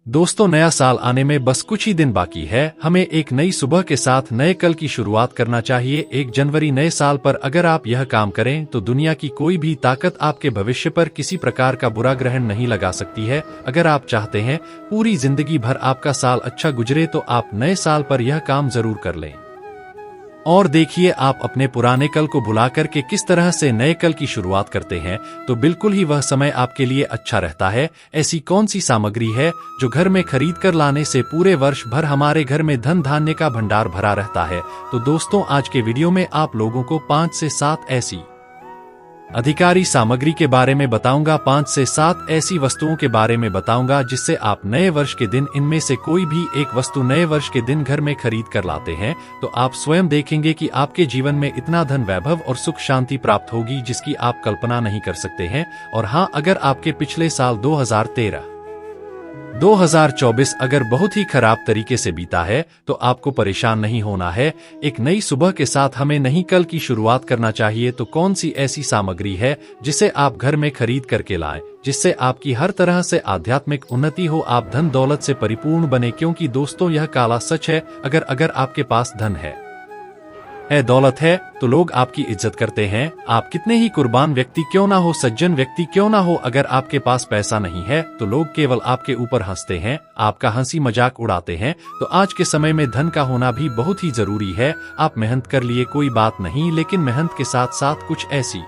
दोस्तों, नया साल आने में बस कुछ ही दिन बाकी है। हमें एक नई सुबह के साथ नए कल की शुरुआत करना चाहिए। 1 जनवरी नए साल पर अगर आप यह काम करें तो दुनिया की कोई भी ताकत आपके भविष्य पर किसी प्रकार का बुरा ग्रहण नहीं लगा सकती है। अगर आप चाहते हैं पूरी जिंदगी भर आपका साल अच्छा गुजरे तो आप नए साल पर यह काम जरूर कर लें। और देखिए, आप अपने पुराने कल को भुलाकर के किस तरह से नए कल की शुरुआत करते हैं तो बिल्कुल ही वह समय आपके लिए अच्छा रहता है। ऐसी कौन सी सामग्री है जो घर में खरीद कर लाने से पूरे वर्ष भर हमारे घर में धन धान्य का भंडार भरा रहता है? तो दोस्तों, आज के वीडियो में आप लोगों को 5 से 7 ऐसी अधिकारी सामग्री के बारे में बताऊंगा। 5 से 7 ऐसी वस्तुओं के बारे में बताऊंगा जिससे आप नए वर्ष के दिन इनमें से कोई भी एक वस्तु नए वर्ष के दिन घर में खरीद कर लाते हैं तो आप स्वयं देखेंगे कि आपके जीवन में इतना धन वैभव और सुख शांति प्राप्त होगी जिसकी आप कल्पना नहीं कर सकते हैं। और हाँ, अगर आपके पिछले साल 2024 अगर बहुत ही खराब तरीके से बीता है तो आपको परेशान नहीं होना है। एक नई सुबह के साथ हमें नई कल की शुरुआत करना चाहिए। तो कौन सी ऐसी सामग्री है जिसे आप घर में खरीद करके लाएं जिससे आपकी हर तरह से आध्यात्मिक उन्नति हो, आप धन दौलत से परिपूर्ण बने? क्योंकि दोस्तों, यह काला सच है। अगर आपके पास धन है, दौलत है तो लोग आपकी इज्जत करते हैं। आप कितने ही कुर्बान व्यक्ति क्यों ना हो, सज्जन व्यक्ति क्यों ना हो, अगर आपके पास पैसा नहीं है तो लोग केवल आपके ऊपर हंसते हैं, आपका हंसी मजाक उड़ाते हैं। तो आज के समय में धन का होना भी बहुत ही जरूरी है। आप मेहनत कर लिए कोई बात नहीं, लेकिन मेहनत के साथ साथ कुछ ऐसी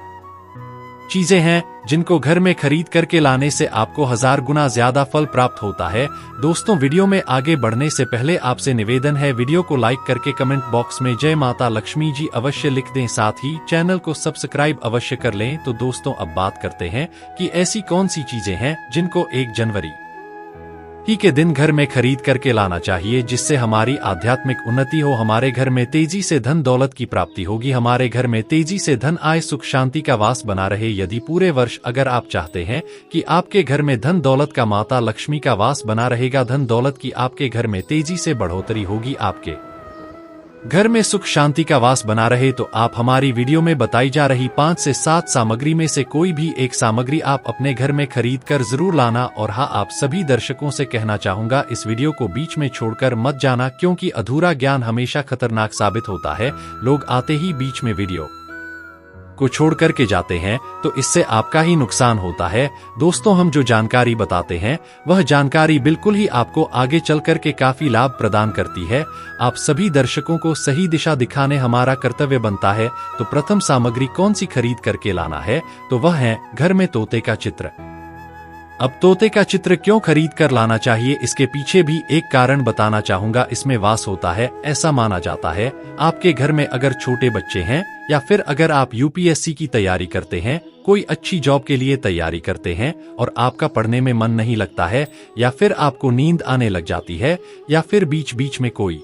चीजें हैं जिनको घर में खरीद करके लाने से आपको 1000 गुना ज्यादा फल प्राप्त होता है। दोस्तों, वीडियो में आगे बढ़ने से पहले आपसे निवेदन है, वीडियो को लाइक करके कमेंट बॉक्स में जय माता लक्ष्मी जी अवश्य लिख दें, साथ ही चैनल को सब्सक्राइब अवश्य कर लें। तो दोस्तों, अब बात करते हैं कि ऐसी कौन सी चीजें हैं जिनको 1 जनवरी ही के दिन घर में खरीद करके लाना चाहिए जिससे हमारी आध्यात्मिक उन्नति हो, हमारे घर में तेजी से धन दौलत की प्राप्ति होगी, हमारे घर में तेजी से धन आए, सुख शांति का वास बना रहे। यदि पूरे वर्ष अगर आप चाहते हैं कि आपके घर में धन दौलत का माता लक्ष्मी का वास बना रहेगा, धन दौलत की आपके घर में तेजी से बढ़ोतरी होगी, आपके घर में सुख शांति का वास बना रहे, तो आप हमारी वीडियो में बताई जा रही 5 से 7 सामग्री में से कोई भी एक सामग्री आप अपने घर में खरीद कर जरूर लाना। और हाँ, आप सभी दर्शकों से कहना चाहूंगा, इस वीडियो को बीच में छोड़कर मत जाना, क्योंकि अधूरा ज्ञान हमेशा खतरनाक साबित होता है। लोग आते ही बीच में वीडियो को छोड़ करके जाते हैं तो इससे आपका ही नुकसान होता है। दोस्तों, हम जो जानकारी बताते हैं वह जानकारी बिल्कुल ही आपको आगे चल करके काफी लाभ प्रदान करती है। आप सभी दर्शकों को सही दिशा दिखाने हमारा कर्तव्य बनता है। तो प्रथम सामग्री कौन सी खरीद करके लाना है तो वह है घर में तोते का चित्र। अब तोते का चित्र क्यों खरीद कर लाना चाहिए, इसके पीछे भी एक कारण बताना चाहूंगा। इसमें वास होता है, ऐसा माना जाता है। आपके घर में अगर छोटे बच्चे हैं या फिर अगर आप यूपीएससी की तैयारी करते हैं, कोई अच्छी जॉब के लिए तैयारी करते हैं और आपका पढ़ने में मन नहीं लगता है, या फिर आपको नींद आने लग जाती है, या फिर बीच बीच में कोई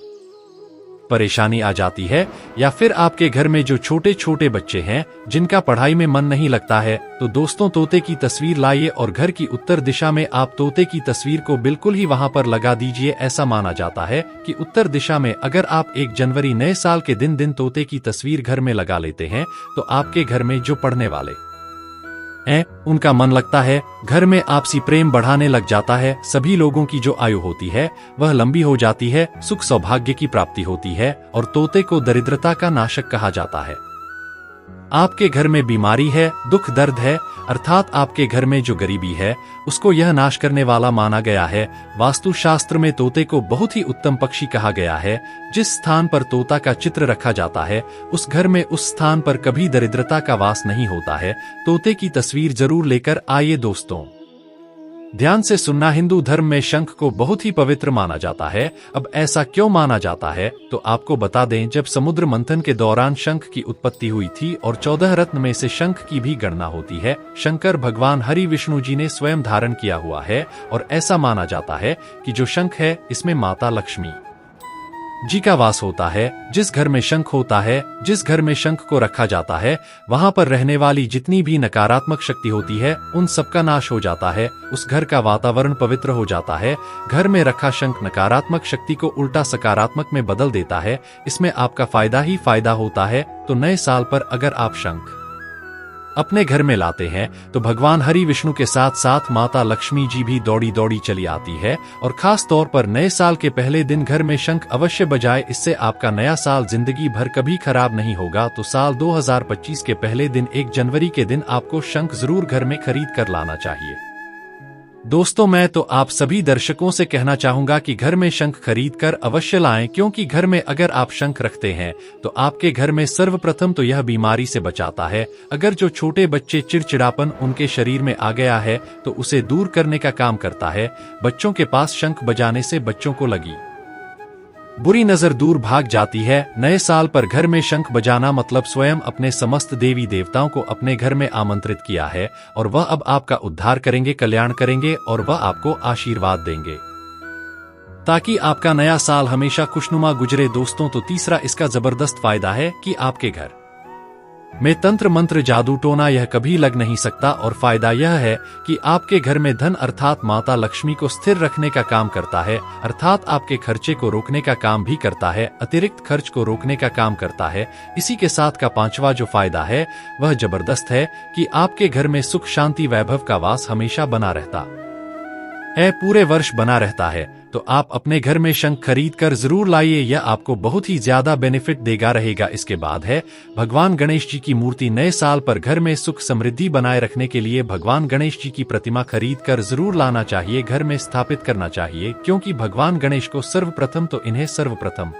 परेशानी आ जाती है, या फिर आपके घर में जो छोटे छोटे बच्चे हैं जिनका पढ़ाई में मन नहीं लगता है, तो दोस्तों, तोते की तस्वीर लाइए और घर की उत्तर दिशा में आप तोते की तस्वीर को बिल्कुल ही वहां पर लगा दीजिए। ऐसा माना जाता है कि उत्तर दिशा में अगर आप 1 जनवरी नए साल के दिन तोते की तस्वीर घर में लगा लेते हैं तो आपके घर में जो पढ़ने वाले उनका मन लगता है, घर में आपसी प्रेम बढ़ाने लग जाता है, सभी लोगों की जो आयु होती है वह लंबी हो जाती है, सुख सौभाग्य की प्राप्ति होती है। और तोते को दरिद्रता का नाशक कहा जाता है। आपके घर में बीमारी है, दुख दर्द है, अर्थात आपके घर में जो गरीबी है उसको यह नाश करने वाला माना गया है। वास्तुशास्त्र में तोते को बहुत ही उत्तम पक्षी कहा गया है। जिस स्थान पर तोता का चित्र रखा जाता है उस घर में, उस स्थान पर कभी दरिद्रता का वास नहीं होता है। तोते की तस्वीर जरूर लेकर आइए। दोस्तों, ध्यान से सुनना, हिंदू धर्म में शंख को बहुत ही पवित्र माना जाता है। अब ऐसा क्यों माना जाता है तो आपको बता दें, जब समुद्र मंथन के दौरान शंख की उत्पत्ति हुई थी और 14 रत्न में से शंख की भी गणना होती है। शंकर भगवान हरि विष्णु जी ने स्वयं धारण किया हुआ है और ऐसा माना जाता है कि जो शंख है इसमें माता लक्ष्मी जी का वास होता है। जिस घर में शंख होता है, जिस घर में शंख को रखा जाता है, वहां पर रहने वाली जितनी भी नकारात्मक शक्ति होती है उन सबका नाश हो जाता है। उस घर का वातावरण पवित्र हो जाता है। घर में रखा शंख नकारात्मक शक्ति को उल्टा सकारात्मक में बदल देता है। इसमें आपका फायदा ही फायदा होता है। तो नए साल पर अगर आप शंख अपने घर में लाते हैं तो भगवान हरि विष्णु के साथ साथ माता लक्ष्मी जी भी दौड़ी दौड़ी चली आती है। और खास तौर पर नए साल के पहले दिन घर में शंख अवश्य बजाए, इससे आपका नया साल जिंदगी भर कभी खराब नहीं होगा। तो साल 2025 के पहले दिन 1 जनवरी के दिन आपको शंख जरूर घर में खरीद कर लाना चाहिए। दोस्तों, मैं तो आप सभी दर्शकों से कहना चाहूंगा कि घर में शंख खरीद कर अवश्य लाएं, क्योंकि घर में अगर आप शंख रखते हैं तो आपके घर में सर्वप्रथम तो यह बीमारी से बचाता है। अगर जो छोटे बच्चे चिड़चिड़ापन उनके शरीर में आ गया है तो उसे दूर करने का काम करता है। बच्चों के पास शंख बजाने से बच्चों को लगी बुरी नजर दूर भाग जाती है। नए साल पर घर में शंख बजाना मतलब स्वयं अपने समस्त देवी देवताओं को अपने घर में आमंत्रित किया है और वह अब आपका उद्धार करेंगे, कल्याण करेंगे और वह आपको आशीर्वाद देंगे ताकि आपका नया साल हमेशा खुशनुमा गुजरे। दोस्तों, तो तीसरा इसका जबरदस्त फायदा है कि आपके घर में तंत्र मंत्र जादू टोना यह कभी लग नहीं सकता। और फायदा यह है कि आपके घर में धन अर्थात माता लक्ष्मी को स्थिर रखने का काम करता है, अर्थात आपके खर्चे को रोकने का काम भी करता है, अतिरिक्त खर्च को रोकने का काम करता है। इसी के साथ का पांचवा जो फायदा है वह जबरदस्त है कि आपके घर में सुख शांति वैभव का वास हमेशा बना रहता है, पूरे वर्ष बना रहता है। तो आप अपने घर में शंख खरीद कर जरूर लाइए, यह आपको बहुत ही ज्यादा बेनिफिट देगा रहेगा। इसके बाद है भगवान गणेश जी की मूर्ति। नए साल पर घर में सुख समृद्धि बनाए रखने के लिए भगवान गणेश जी की प्रतिमा खरीद कर जरूर लाना चाहिए, घर में स्थापित करना चाहिए, क्योंकि भगवान गणेश को सर्वप्रथम तो इन्हें सर्वप्रथम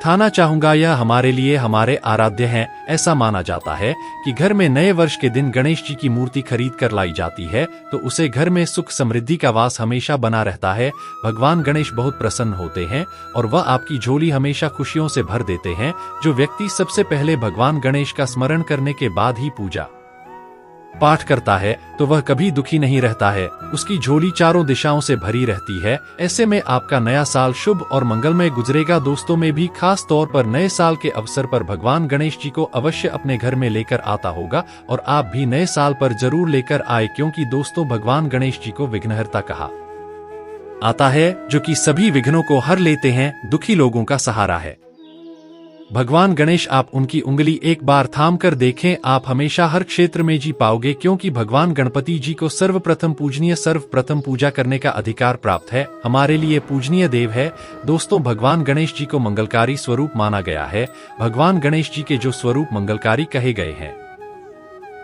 थाना चाहूंगा, यह हमारे लिए हमारे आराध्य हैं। ऐसा माना जाता है कि घर में नए वर्ष के दिन गणेश जी की मूर्ति खरीद कर लाई जाती है तो उसे घर में सुख समृद्धि का वास हमेशा बना रहता है। भगवान गणेश बहुत प्रसन्न होते हैं और वह आपकी झोली हमेशा खुशियों से भर देते हैं। जो व्यक्ति सबसे पहले भगवान गणेश का स्मरण करने के बाद ही पूजा पाठ करता है तो वह कभी दुखी नहीं रहता है, उसकी झोली चारों दिशाओं से भरी रहती है। ऐसे में आपका नया साल शुभ और मंगलमय गुजरेगा। दोस्तों, में भी खास तौर पर नए साल के अवसर पर भगवान गणेश जी को अवश्य अपने घर में लेकर आता होगा और आप भी नए साल पर जरूर लेकर आए, क्योंकि दोस्तों भगवान गणेश जी को विघ्नहर्ता कहा आता है, जो कि सभी विघ्नों को हर लेते हैं, दुखी लोगों का सहारा है। भगवान गणेश, आप उनकी उंगली एक बार थाम कर देखें, आप हमेशा हर क्षेत्र में जी पाओगे, क्योंकि भगवान गणपति जी को सर्वप्रथम पूजनीय सर्वप्रथम पूजा करने का अधिकार प्राप्त है, हमारे लिए पूजनीय देव है। दोस्तों, भगवान गणेश जी को मंगलकारी स्वरूप माना गया है। भगवान गणेश जी के जो स्वरूप मंगलकारी कहे गए हैं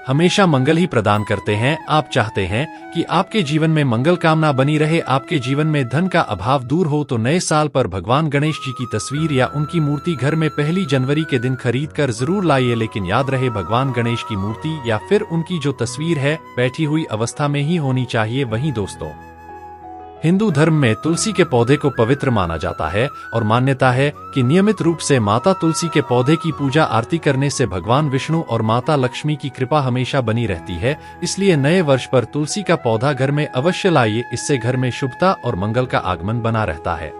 हमेशा मंगल ही प्रदान करते हैं। आप चाहते हैं कि आपके जीवन में मंगल कामना बनी रहे, आपके जीवन में धन का अभाव दूर हो, तो नए साल पर भगवान गणेश जी की तस्वीर या उनकी मूर्ति घर में 1 जनवरी के दिन खरीद कर जरूर लाइए। लेकिन याद रहे, भगवान गणेश की मूर्ति या फिर उनकी जो तस्वीर है बैठी हुई अवस्था में ही होनी चाहिए। वहीं दोस्तों, हिंदू धर्म में तुलसी के पौधे को पवित्र माना जाता है और मान्यता है कि नियमित रूप से माता तुलसी के पौधे की पूजा आरती करने से भगवान विष्णु और माता लक्ष्मी की कृपा हमेशा बनी रहती है। इसलिए नए वर्ष पर तुलसी का पौधा घर में अवश्य लाइए, इससे घर में शुभता और मंगल का आगमन बना रहता है।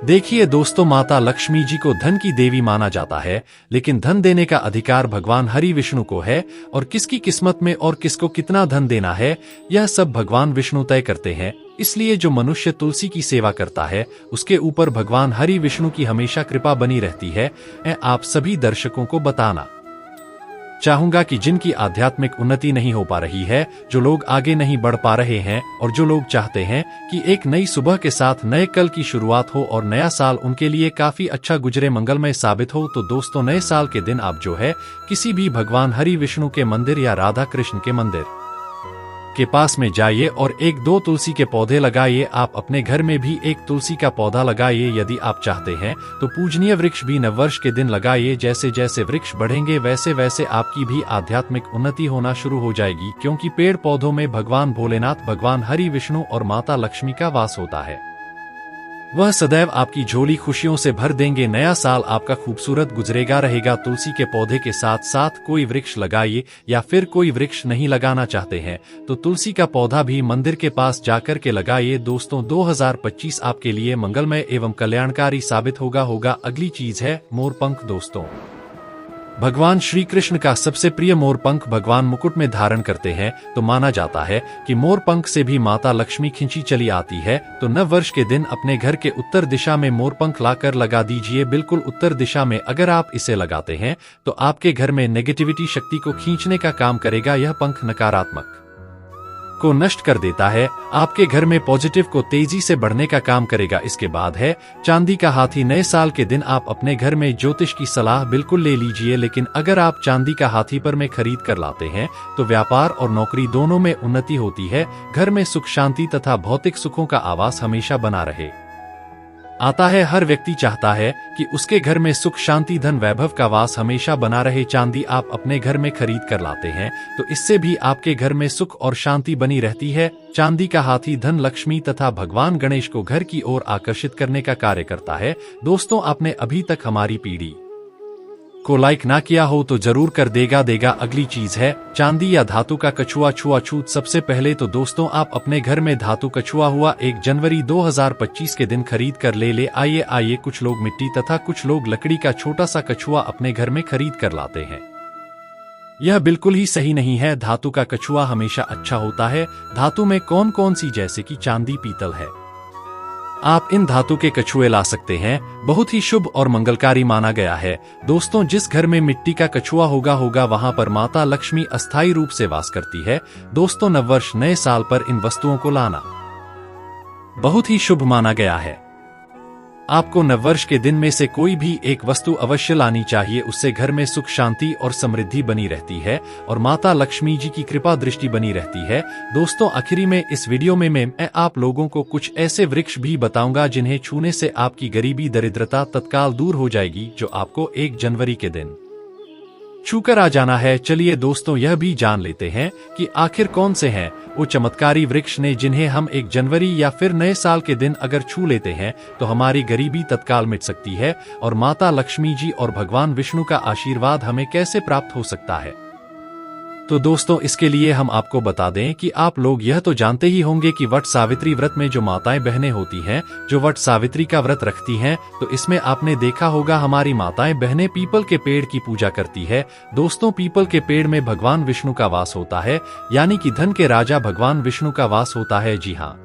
देखिए दोस्तों, माता लक्ष्मी जी को धन की देवी माना जाता है, लेकिन धन देने का अधिकार भगवान हरि विष्णु को है और किसकी किस्मत में और किसको कितना धन देना है यह सब भगवान विष्णु तय करते हैं। इसलिए जो मनुष्य तुलसी की सेवा करता है उसके ऊपर भगवान हरि विष्णु की हमेशा कृपा बनी रहती है। मैं आप सभी दर्शकों को बताना चाहूंगा कि जिनकी आध्यात्मिक उन्नति नहीं हो पा रही है, जो लोग आगे नहीं बढ़ पा रहे हैं और जो लोग चाहते हैं कि एक नई सुबह के साथ नए कल की शुरुआत हो और नया साल उनके लिए काफी अच्छा गुजरे, मंगलमय साबित हो, तो दोस्तों नए साल के दिन आप जो है किसी भी भगवान हरि विष्णु के मंदिर या राधा कृष्ण के मंदिर के पास में जाइए और 1-2 तुलसी के पौधे लगाइए। आप अपने घर में भी एक तुलसी का पौधा लगाइए। यदि आप चाहते हैं तो पूजनीय वृक्ष भी नववर्ष के दिन लगाइए। जैसे जैसे वृक्ष बढ़ेंगे वैसे वैसे आपकी भी आध्यात्मिक उन्नति होना शुरू हो जाएगी, क्योंकि पेड़ पौधों में भगवान भोलेनाथ, भगवान हरि विष्णु और माता लक्ष्मी का वास होता है। वह सदैव आपकी झोली खुशियों से भर देंगे। नया साल आपका खूबसूरत गुजरेगा रहेगा। तुलसी के पौधे के साथ साथ कोई वृक्ष लगाइए, या फिर कोई वृक्ष नहीं लगाना चाहते हैं तो तुलसी का पौधा भी मंदिर के पास जाकर के लगाइए। दोस्तों 2025 आपके लिए मंगलमय एवं कल्याणकारी साबित होगा। अगली चीज है मोरपंख। दोस्तों भगवान श्री कृष्ण का सबसे प्रिय मोर पंख भगवान मुकुट में धारण करते हैं, तो माना जाता है कि मोर पंख से भी माता लक्ष्मी खिंची चली आती है। तो नव वर्ष के दिन अपने घर के उत्तर दिशा में मोर पंख लाकर लगा दीजिए, बिल्कुल उत्तर दिशा में। अगर आप इसे लगाते हैं तो आपके घर में नेगेटिविटी शक्ति को खींचने का काम करेगा। यह पंख नकारात्मक को नष्ट कर देता है, आपके घर में पॉजिटिव को तेजी से बढ़ने का काम करेगा। इसके बाद है चांदी का हाथी। नए साल के दिन आप अपने घर में ज्योतिष की सलाह बिल्कुल ले लीजिए, लेकिन अगर आप चांदी का हाथी पर में खरीद कर लाते हैं तो व्यापार और नौकरी दोनों में उन्नति होती है। घर में सुख शांति तथा भौतिक सुखों का आवास हमेशा बना रहे आता है। हर व्यक्ति चाहता है कि उसके घर में सुख शांति धन वैभव का वास हमेशा बना रहे। चांदी आप अपने घर में खरीद कर लाते हैं तो इससे भी आपके घर में सुख और शांति बनी रहती है। चांदी का हाथी धन लक्ष्मी तथा भगवान गणेश को घर की ओर आकर्षित करने का कार्य करता है। दोस्तों, आपने अभी तक हमारी पीढ़ी को लाइक ना किया हो तो जरूर कर देगा। अगली चीज है चांदी या धातु का कछुआ छुआछूत। सबसे पहले तो दोस्तों आप अपने घर में धातु कछुआ हुआ 1 जनवरी 2025 के दिन खरीद कर ले आइए। कुछ लोग मिट्टी तथा कुछ लोग लकड़ी का छोटा सा कछुआ अपने घर में खरीद कर लाते हैं। यह बिल्कुल ही सही नहीं है। धातु का कछुआ हमेशा अच्छा होता है। धातु में कौन कौन सी, जैसे कि चांदी पीतल है, आप इन धातु के कछुए ला सकते हैं। बहुत ही शुभ और मंगलकारी माना गया है। दोस्तों, जिस घर में मिट्टी का कछुआ होगा वहां पर माता लक्ष्मी अस्थायी रूप से वास करती है। दोस्तों, नववर्ष नए साल पर इन वस्तुओं को लाना बहुत ही शुभ माना गया है। आपको नववर्ष के दिन में से कोई भी एक वस्तु अवश्य लानी चाहिए। उससे घर में सुख शांति और समृद्धि बनी रहती है और माता लक्ष्मी जी की कृपा दृष्टि बनी रहती है। दोस्तों, आखिरी में इस वीडियो में मैं आप लोगों को कुछ ऐसे वृक्ष भी बताऊंगा जिन्हें छूने से आपकी गरीबी दरिद्रता तत्काल दूर हो जाएगी, जो आपको 1 जनवरी के दिन छूकर आ जाना है। चलिए दोस्तों, यह भी जान लेते हैं कि आखिर कौन से हैं वो चमत्कारी वृक्ष ने जिन्हें हम 1 जनवरी या फिर नए साल के दिन अगर छू लेते हैं तो हमारी गरीबी तत्काल मिट सकती है और माता लक्ष्मी जी और भगवान विष्णु का आशीर्वाद हमें कैसे प्राप्त हो सकता है। तो दोस्तों, इसके लिए हम आपको बता दें कि आप लोग यह तो जानते ही होंगे कि वट सावित्री व्रत में जो माताएं बहनें होती हैं, जो वट सावित्री का व्रत रखती हैं, तो इसमें आपने देखा होगा हमारी माताएं बहनें पीपल के पेड़ की पूजा करती है। दोस्तों, पीपल के पेड़ में भगवान विष्णु का वास होता है, यानी कि धन के राजा भगवान विष्णु का वास होता है। जी हाँ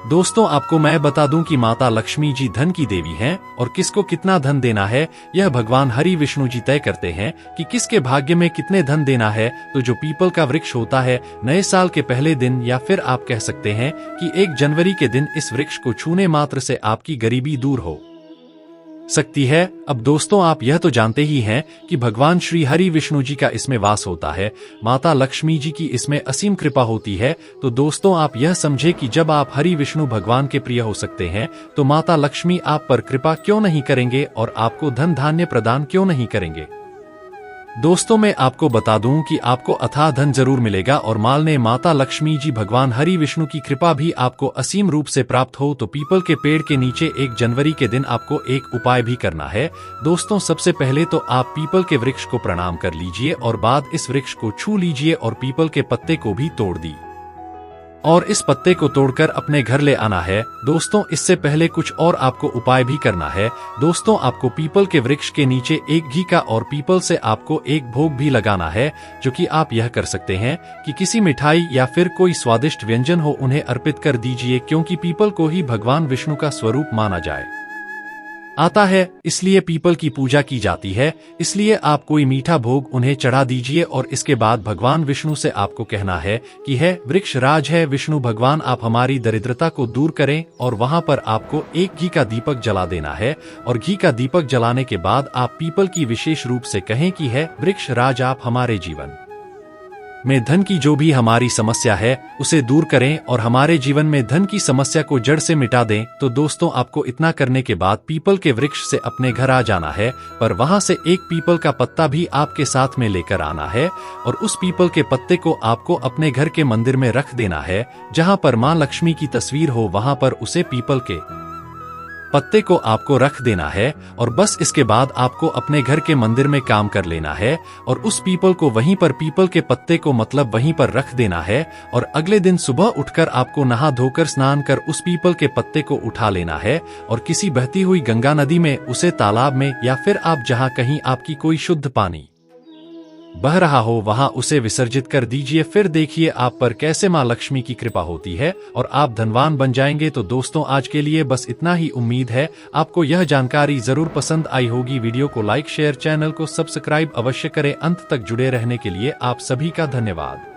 दोस्तों, आपको मैं बता दूं कि माता लक्ष्मी जी धन की देवी हैं और किसको कितना धन देना है यह भगवान हरि विष्णु जी तय करते हैं कि किसके भाग्य में कितने धन देना है। तो जो पीपल का वृक्ष होता है, नए साल के पहले दिन या फिर आप कह सकते हैं कि 1 जनवरी के दिन इस वृक्ष को छूने मात्र से आपकी गरीबी दूर हो सकती है। अब दोस्तों, आप यह तो जानते ही हैं कि भगवान श्री हरि विष्णु जी का इसमें वास होता है, माता लक्ष्मी जी की इसमें असीम कृपा होती है। तो दोस्तों, आप यह समझे कि जब आप हरि विष्णु भगवान के प्रिय हो सकते हैं तो माता लक्ष्मी आप पर कृपा क्यों नहीं करेंगे और आपको धन धान्य प्रदान क्यों नहीं करेंगे। दोस्तों, मैं आपको बता दूं कि आपको अथाह धन जरूर मिलेगा और मालने माता लक्ष्मी जी भगवान हरि विष्णु की कृपा भी आपको असीम रूप से प्राप्त हो। तो पीपल के पेड़ के नीचे 1 जनवरी के दिन आपको एक उपाय भी करना है। दोस्तों, सबसे पहले तो आप पीपल के वृक्ष को प्रणाम कर लीजिए और बाद इस वृक्ष को छू लीजिए और पीपल के पत्ते को भी तोड़ दी और इस पत्ते को तोड़कर अपने घर ले आना है। दोस्तों, इससे पहले कुछ और आपको उपाय भी करना है। दोस्तों, आपको पीपल के वृक्ष के नीचे एक घी का और पीपल से आपको एक भोग भी लगाना है, जो कि आप यह कर सकते हैं कि किसी मिठाई या फिर कोई स्वादिष्ट व्यंजन हो उन्हें अर्पित कर दीजिए, क्योंकि पीपल को ही भगवान विष्णु का स्वरूप माना जाए आता है, इसलिए पीपल की पूजा की जाती है। इसलिए आप कोई मीठा भोग उन्हें चढ़ा दीजिए और इसके बाद भगवान विष्णु से आपको कहना है कि है वृक्ष राज है विष्णु भगवान, आप हमारी दरिद्रता को दूर करें। और वहां पर आपको एक घी का दीपक जला देना है और घी का दीपक जलाने के बाद आप पीपल की विशेष रूप से कहें कि है वृक्ष राज, आप हमारे जीवन में धन की जो भी हमारी समस्या है उसे दूर करें और हमारे जीवन में धन की समस्या को जड़ से मिटा दें। तो दोस्तों, आपको इतना करने के बाद पीपल के वृक्ष से अपने घर आ जाना है, पर वहां से एक पीपल का पत्ता भी आपके साथ में लेकर आना है और उस पीपल के पत्ते को आपको अपने घर के मंदिर में रख देना है। जहां पर मां लक्ष्मी की तस्वीर हो वहां पर उसे पीपल के पत्ते को आपको रख देना है और बस इसके बाद आपको अपने घर के मंदिर में काम कर लेना है और उस पीपल को वहीं पर पीपल के पत्ते को मतलब वहीं पर रख देना है और अगले दिन सुबह उठकर आपको नहा धोकर स्नान कर उस पीपल के पत्ते को उठा लेना है और किसी बहती हुई गंगा नदी में, उसे तालाब में या फिर आप जहां कहीं आपकी कोई शुद्ध पानी बह रहा हो वहां उसे विसर्जित कर दीजिए। फिर देखिए आप पर कैसे मां लक्ष्मी की कृपा होती है और आप धनवान बन जाएंगे। तो दोस्तों आज के लिए बस इतना ही। उम्मीद है आपको यह जानकारी जरूर पसंद आई होगी। वीडियो को लाइक शेयर, चैनल को सब्सक्राइब अवश्य करें। अंत तक जुड़े रहने के लिए आप सभी का धन्यवाद।